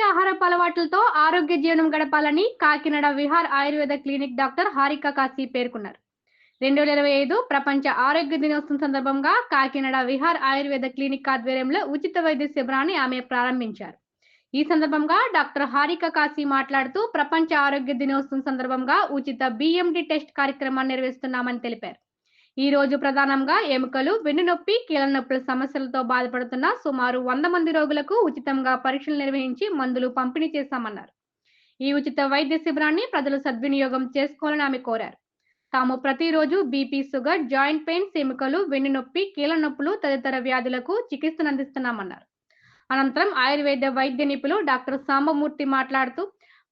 ఆహారపు అలవాట్లతో ఆరోగ్య జీవనం గడపాలని కాకినాడ విహార్ ఆయుర్వేద క్లినిక్ డాక్టర్ హారిక కాశీ పేర్కొన్నారు. 2025 ప్రపంచ ఆరోగ్య దినోత్సవం సందర్భంగా కాకినాడ విహార్ ఆయుర్వేద క్లినిక్ ఆధ్వర్యంలో ఉచిత వైద్య శిబిరాన్ని ఆమె ప్రారంభించారు. ఈ సందర్భంగా డాక్టర్ హారిక కాశీ మాట్లాడుతూ ప్రపంచ ఆరోగ్య దినోత్సవం సందర్భంగా ఉచిత బిఎండి టెస్ట్ కార్యక్రమాన్ని నిర్వహిస్తున్నామని తెలిపారు. ఈ రోజు ప్రధానంగా ఎముకలు, వెన్నునొప్పి, కీళ్ళ నొప్పుల సమస్యలతో బాధపడుతున్న సుమారు 100 మంది రోగులకు ఉచితంగా పరీక్షలు నిర్వహించి మందులు పంపిణీ చేశామన్నారు. ఈ ఉచిత వైద్య శిబిరాన్ని ప్రజలు సద్వినియోగం చేసుకోవాలని ఆమె కోరారు. తాము ప్రతిరోజు బీపీ, షుగర్, జాయింట్ పెయిన్స్, ఎముకలు, వెన్నునొప్పి, కీళ్ళ నొప్పులు తదితర వ్యాధులకు చికిత్సను అందిస్తున్నామన్నారు. అనంతరం ఆయుర్వేద వైద్య నిపుణులు డాక్టర్ సాంబమూర్తి మాట్లాడుతూ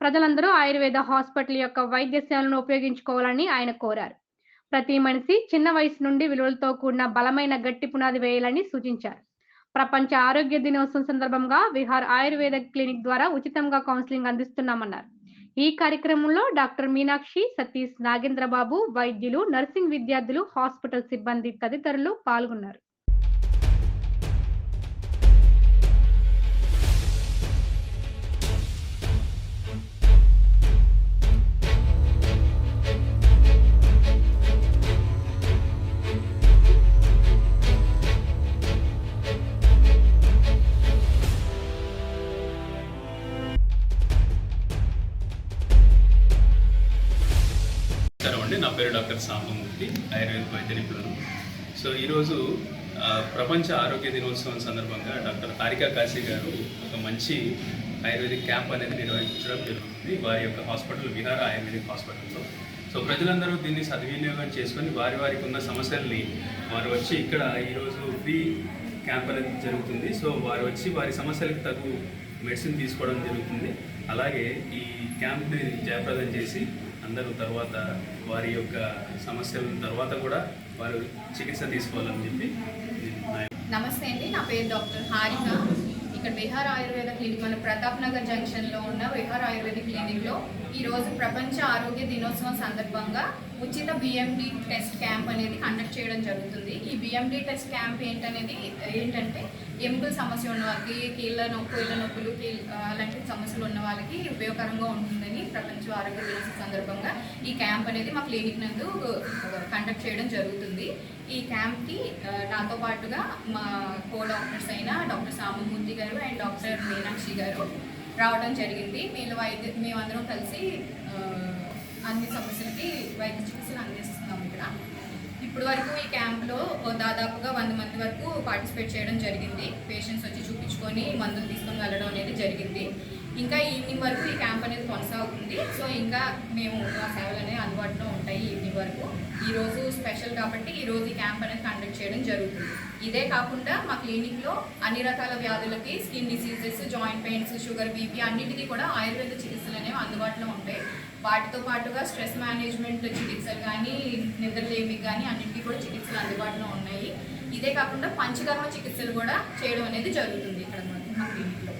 ప్రజలందరూ ఆయుర్వేద హాస్పిటల్ యొక్క వైద్య సేవలను ఉపయోగించుకోవాలని ఆయన కోరారు. ప్రతి మనిషి చిన్న వయసు నుండి విలువలతో కూడిన బలమైన గట్టి పునాది వేయాలని సూచించారు. ప్రపంచ ఆరోగ్య దినోత్సవం సందర్భంగా విహార్ ఆయుర్వేద క్లినిక్ ద్వారా ఉచితంగా కౌన్సిలింగ్ అందిస్తున్నామన్నారు. ఈ కార్యక్రమంలో డాక్టర్ మీనాక్షి, సతీష్, నాగేంద్రబాబు, వైద్యులు, నర్సింగ్ విద్యార్థులు, హాస్పిటల్ సిబ్బంది తదితరులు పాల్గొన్నారు. నా పేరు డాక్టర్ సాంబమూర్తి, ఆయుర్వేద వైద్య నిపుణులు. సో ఈరోజు ప్రపంచ ఆరోగ్య దినోత్సవం సందర్భంగా డాక్టర్ హారిక కాశీ గారు ఒక మంచి ఆయుర్వేదిక్ క్యాంప్ అనేది నిర్వహించడం జరుగుతుంది వారి యొక్క హాస్పిటల్, విహార్ ఆయుర్వేదిక్ హాస్పిటల్లో. సో ప్రజలందరూ దీన్ని సద్వినియోగం చేసుకొని వారికి ఉన్న సమస్యల్ని వారు వచ్చి ఇక్కడ ఈరోజు ఫ్రీ క్యాంప్ అనేది జరుగుతుంది. సో వారు వచ్చి వారి సమస్యలకు తగు మెడిసిన్ తీసుకోవడం జరుగుతుంది. అలాగే ఈ క్యాంప్ని జయప్రదం చేసి అందరూ తర్వాత వారి యొక్క సమస్యల తర్వాత కూడా వారు చికిత్స తీసుకోవాలని చెప్పి. నమస్తే అండి, నా పేరు డాక్టర్ హారిక. ఇక్కడ విహార్ ఆయుర్వేద క్లినిక్ మన ప్రతాప్ నగర్ జంక్షన్లో ఉన్న విహార్ ఆయుర్వేద క్లినిక్లో ఈరోజు ప్రపంచ ఆరోగ్య దినోత్సవం సందర్భంగా ఉచిత బిఎండి టెస్ట్ క్యాంప్ అనేది కండక్ట్ చేయడం జరుగుతుంది. ఈ బిఎండి టెస్ట్ క్యాంప్ ఏంటంటే ఎముకల సమస్య ఉన్న వాళ్ళకి, కీళ్ళ నొప్పులు అలాంటి సమస్యలు ఉన్న వాళ్ళకి ఉపయోగకరంగా ఉంటుందని ప్రపంచ ఆరోగ్య దినోత్సవం సందర్భంగా ఈ క్యాంప్ అనేది మా క్లినిక్ నందు కండక్ట్ చేయడం జరుగుతుంది. ఈ క్యాంప్కి నాతో పాటుగా మా కో డాక్టర్స్ అయిన డాక్టర్ సాంబమూర్తి గారు అండ్ డాక్టర్ మీనాక్షి గారు రావడం జరిగింది. మేమందరం కలిసి అన్ని సమస్యలకి వైద్య చికిత్సలు అందిస్తున్నాం. ఇప్పుడు వరకు ఈ క్యాంప్లో దాదాపుగా 100 మంది వరకు పార్టిసిపేట్ చేయడం జరిగింది. పేషెంట్స్ వచ్చి చూపించుకొని మందులు తీసుకొని వెళ్ళడం అనేది జరిగింది. ఇంకా ఈవినింగ్ వరకు ఈ క్యాంప్ అనేది కొనసాగుతుంది. సో ఇంకా మేము ఆ సేవలు అనేవి అందుబాటులో ఉంటాయి ఈవినింగ్ వరకు. ఈరోజు స్పెషల్ కాబట్టి ఈరోజు ఈ క్యాంప్ అనేది కండక్ట్ చేయడం జరుగుతుంది. ఇదే కాకుండా మా క్లినిక్లో అన్ని రకాల వ్యాధులకి, skin diseases, joint pains, sugar, BP అన్నిటికీ కూడా ఆయుర్వేద చికిత్సలు అనేవి అందుబాటులో ఉంటాయి. వాటితో పాటుగా స్ట్రెస్ మేనేజ్మెంట్ చికిత్సలు కానీ, నిద్రలేమికి కానీ అన్నింటికీ కూడా చికిత్సలు అందుబాటులో ఉన్నాయి. ఇదే కాకుండా పంచకర్మ చికిత్సలు కూడా చేయడం అనేది జరుగుతుంది ఇక్కడ మా క్లినిక్లో.